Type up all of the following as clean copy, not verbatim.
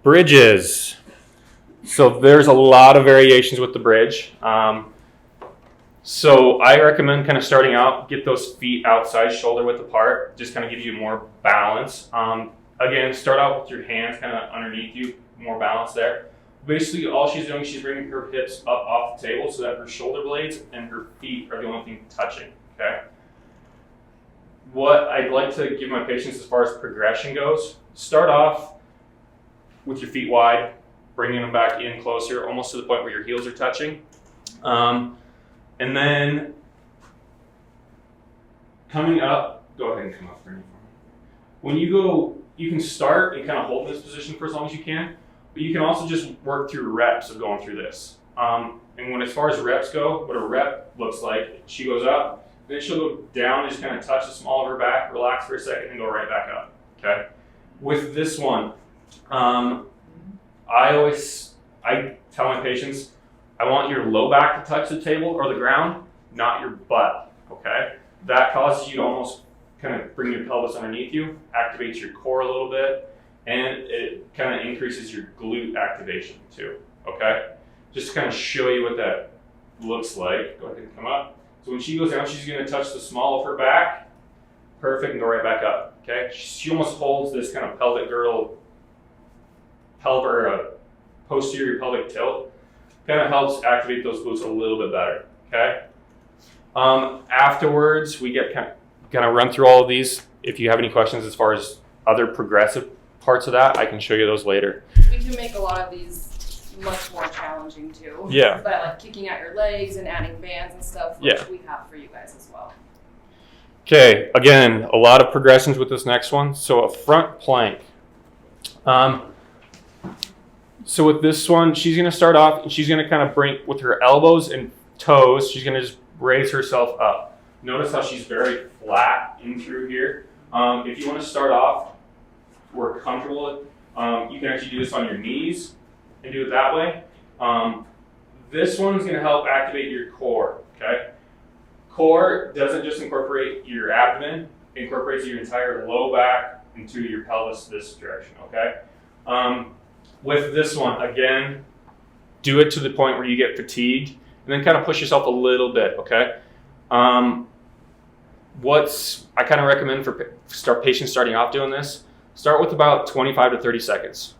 Bridges. So there's a lot of variations with the bridge. So I recommend kind of starting out, get those feet outside shoulder width apart, just kind of give you more balance. Again, start out with your hands kind of underneath you, more balance there. Basically, all she's doing, she's bringing her hips up off the table so that her shoulder blades and her feet are the only thing touching, okay? What I'd like to give my patients as far as progression goes, start off with your feet wide, bringing them back in closer, almost to the point where your heels are touching. And then coming up, go ahead and come up for me. When you go, you can start and kind of hold this position for as long as you can, but you can also just work through reps of going through this. And when as far as reps go, what a rep looks like, she goes up, then she'll go down and just kind of touch the small of her back, relax for a second, and go right back up, okay? With this one, I tell my patients, I want your low back to touch the table or the ground, not your butt, okay? That causes you to almost kind of bring your pelvis underneath you, activates your core a little bit, and it kind of increases your glute activation too, okay? Just to kind of show you what that looks like. Go ahead and come up. So when she goes down, she's gonna touch the small of her back, perfect, and go right back up, okay? She almost holds this kind of pelvic girdle, posterior pelvic tilt. Kind of helps activate those glutes a little bit better, okay? Afterwards, we get kind of run through all of these. If you have any questions as far as other progressive parts of that, I can show you those later. We can make a lot of these much more challenging too. Yeah. By like kicking out your legs and adding bands and stuff, which we have for you guys as well. Okay, again, a lot of progressions with this next one. So a front plank. So with this one, she's going to start off and she's going to kind of bring, with her elbows and toes, she's going to just raise herself up. Notice how she's very flat in through here. If you want to start off, we're comfortable with, you can actually do this on your knees and do it that way. This one's going to help activate your core, okay? Core doesn't just incorporate your abdomen, it incorporates your entire low back into your pelvis this direction, okay? With this one, again, do it to the point where you get fatigued and then kind of push yourself a little bit, okay? I kind of recommend for patients starting off doing this, start with about 25 to 30 seconds.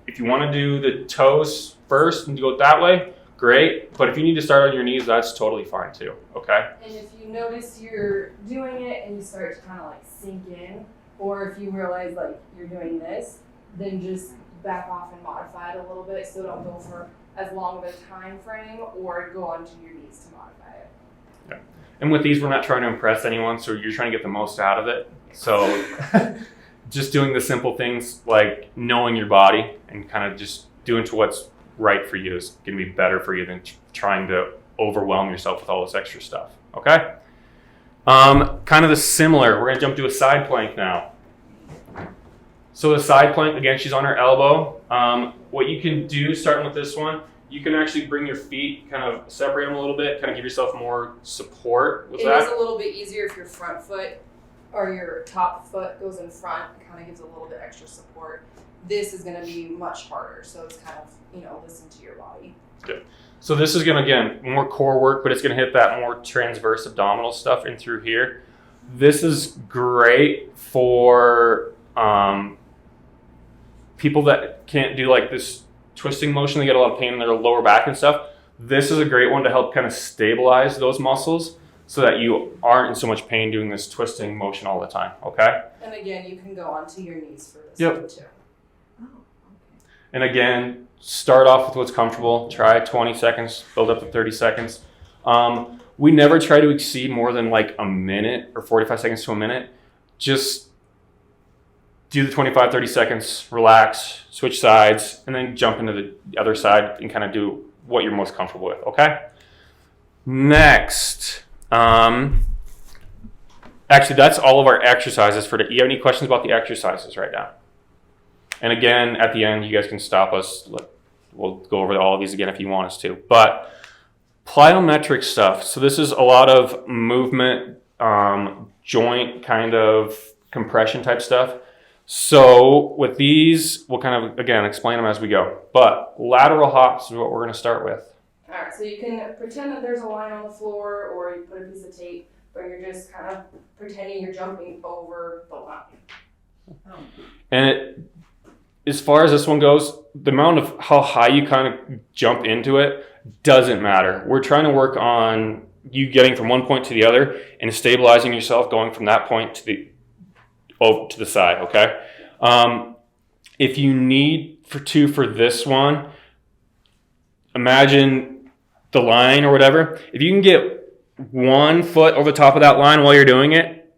If you want to do the toes first and go that way, great. But if you need to start on your knees, that's totally fine too, okay? And if you notice you're doing it and you start to kind of like sink in, or if you realize like you're doing this, then just back off and modify it a little bit, so don't go for as long of a time frame or go onto your knees to modify it. Yeah. And with these, we're not trying to impress anyone, so you're trying to get the most out of it. So just doing the simple things like knowing your body and kind of just doing to what's right for you is going to be better for you than trying to overwhelm yourself with all this extra stuff, okay? Kind of the similar, we're going to jump to a side plank now. So the side plank, again, she's on her elbow. What you can do, starting with this one, you can actually bring your feet, kind of separate them a little bit, kind of give yourself more support with that. It is a little bit easier if your front foot or your top foot goes in front. It kind of gives a little bit extra support. This is going to be much harder, so it's kind of, listen to your body. Good. So this is going to, again, more core work, but it's going to hit that more transverse abdominal stuff in through here. This is great for people that can't do like this twisting motion. They get a lot of pain in their lower back and stuff. This is a great one to help kind of stabilize those muscles so that you aren't in so much pain doing this twisting motion all the time, okay? And again, you can go onto your knees for this one too. Oh, okay. And again, start off with what's comfortable. Try 20 seconds, build up to 30 seconds. We never try to exceed more than like a minute or 45 seconds to a minute. Just do the 25, 30 seconds, relax, switch sides, and then jump into the other side and kind of do what you're most comfortable with, okay? Next, actually, that's all of our exercises for today. You have any questions about the exercises right now? And again, at the end, you guys can stop us. We'll go over all of these again if you want us to. But plyometric stuff. So this is a lot of movement, joint kind of compression type stuff. So with these, we'll kind of, again, explain them as we go. But lateral hops is what we're going to start with. All right, so you can pretend that there's a line on the floor, or you put a piece of tape, but you're just kind of pretending you're jumping over the line. And as far as this one goes, the amount of how high you kind of jump into it doesn't matter. We're trying to work on you getting from one point to the other and stabilizing yourself going from that point to the side, okay? If you need for this one, imagine the line or whatever. If you can get 1 foot over the top of that line while you're doing it,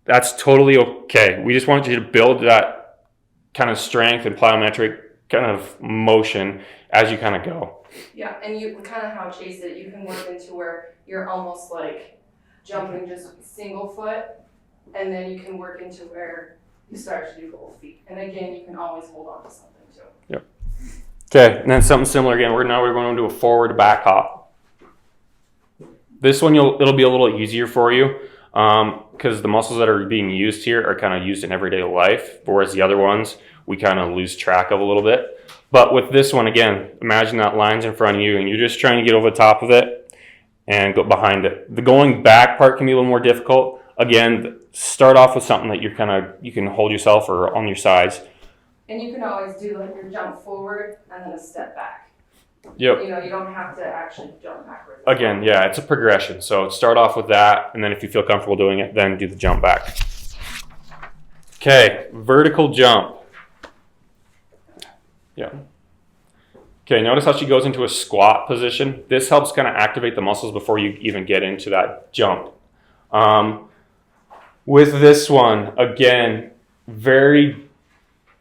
that's totally okay. We just want you to build that kind of strength and plyometric kind of motion as you kind of go. Yeah, and you kind of how Chase did it, you can work into where you're almost like jumping just single foot, and then you can work into where you start to do both feet. And again, you can always hold on to something too. Yep. Okay, and then something similar again. We're going to do a forward back hop. This one it'll be a little easier for you because the muscles that are being used here are kind of used in everyday life, whereas the other ones we kind of lose track of a little bit. But with this one, again, imagine that line's in front of you and you're just trying to get over the top of it and go behind it. The going back part can be a little more difficult. Again, start off with something that you can hold yourself or on your sides. And you can always do like your jump forward and then a step back. Yep. You know, you don't have to actually jump backwards. Again, yeah, it's a progression. So start off with that, and then if you feel comfortable doing it, then do the jump back. Okay, vertical jump. Yeah. Okay, notice how she goes into a squat position. This helps kind of activate the muscles before you even get into that jump. With this one, again, a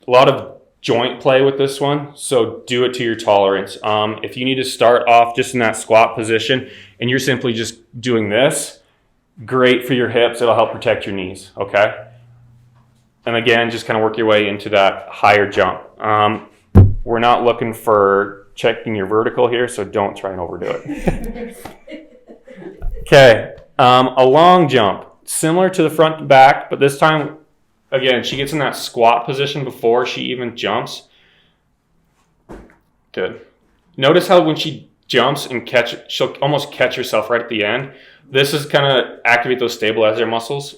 lot of joint play with this one, so do it to your tolerance. If you need to start off just in that squat position and you're simply just doing this, great for your hips. It'll help protect your knees, okay? And again, just kind of work your way into that higher jump. We're not looking for checking your vertical here, so don't try and overdo it. Okay, a long jump, similar to the front to back, but this time, again, she gets in that squat position before she even jumps. Good. Notice how when she jumps and she'll almost catch herself right at the end. This is kind of activate those stabilizer muscles.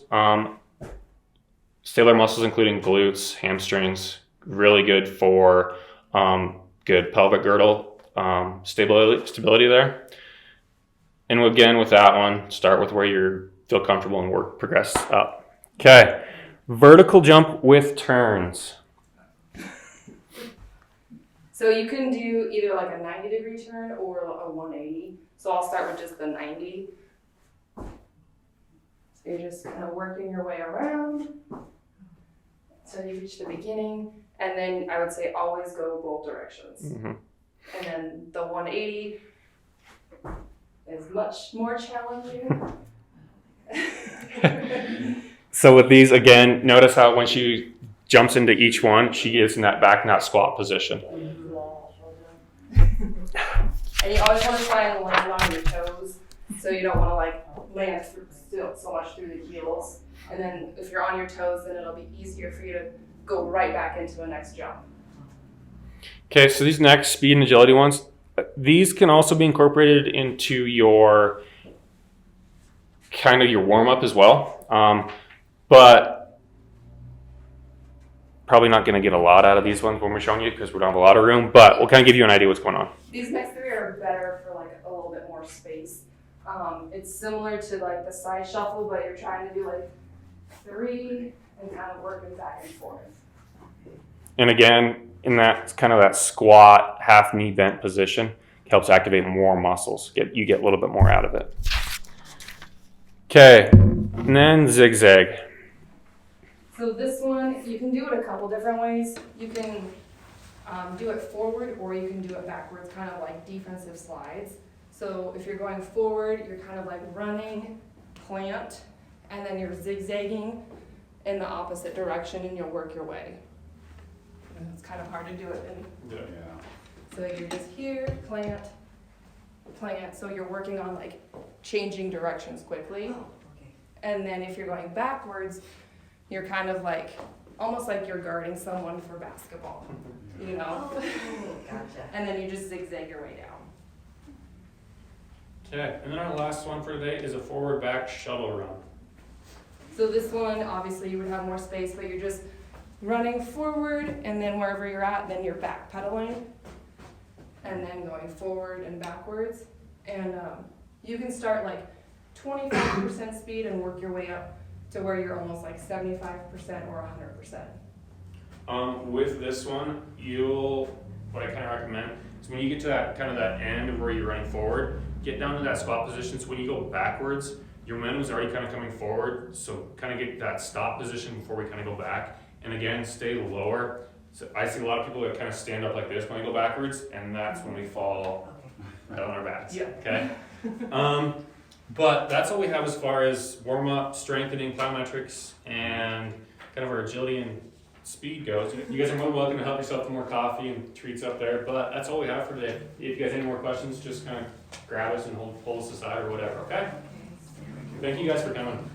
Stabilizer muscles including glutes, hamstrings, really good for good pelvic girdle stability there. And again, with that one, start with where you feel comfortable and progress up. Okay. Vertical jump with turns. So you can do either like a 90-degree turn or a 180. So I'll start with just the 90. So you're just kind of working your way around until you reach the beginning. And then I would say always go both directions. Mm-hmm. And then the 180 is much more challenging. So with these, again, notice how when she jumps into each one, she gets in that back knot squat position. And you always want to try and land on your toes, so you don't want to like land so much through the heels. And then if you're on your toes, then it'll be easier for you to go right back into the next jump. Okay, so these next speed and agility ones, these can also be incorporated into your kind of your warm-up as well. But probably not going to get a lot out of these ones when we're showing you because we don't have a lot of room, but we'll kind of give you an idea what's going on. These next three are better for like a little bit more space. It's similar to like the side shuffle, but you're trying to do like 3 and kind of working back and forth. And again, in that kind of that squat, half knee bent position, helps activate more muscles. You get a little bit more out of it. Okay, and then zigzag. So this one, you can do it a couple different ways. You can do it forward or you can do it backwards, kind of like defensive slides. So if you're going forward, you're kind of like running, plant, and then you're zigzagging in the opposite direction and you'll work your way. And it's kind of hard to do it. So you're just here, plant, so you're working on like changing directions quickly. And then if you're going backwards, you're kind of like almost like you're guarding someone for basketball, you know? Oh, gotcha. And then you just zigzag your way down. Okay, and then our last one for today is a forward back shuttle run. So this one, obviously you would have more space, but you're just running forward, and then wherever you're at, then you're back pedaling, and then going forward and backwards. And you can start like 25% speed and work your way up to where you're almost like 75% or 100%. With this one, what I kind of recommend is when you get to that kind of that end of where you're running forward, get down to that squat position. So when you go backwards, your momentum's already kind of coming forward. So kind of get that stop position before we kind of go back. And again, stay lower. So I see a lot of people that kind of stand up like this when they go backwards, and that's when we fall Okay. on our backs. Yeah. Okay. But that's all we have as far as warm up, strengthening, plyometrics, and kind of our agility and speed goes. You guys are more than welcome to help yourself to more coffee and treats up there. But that's all we have for today. If you guys have any more questions, just kind of grab us and pull us aside or whatever. Okay. Thank you guys for coming.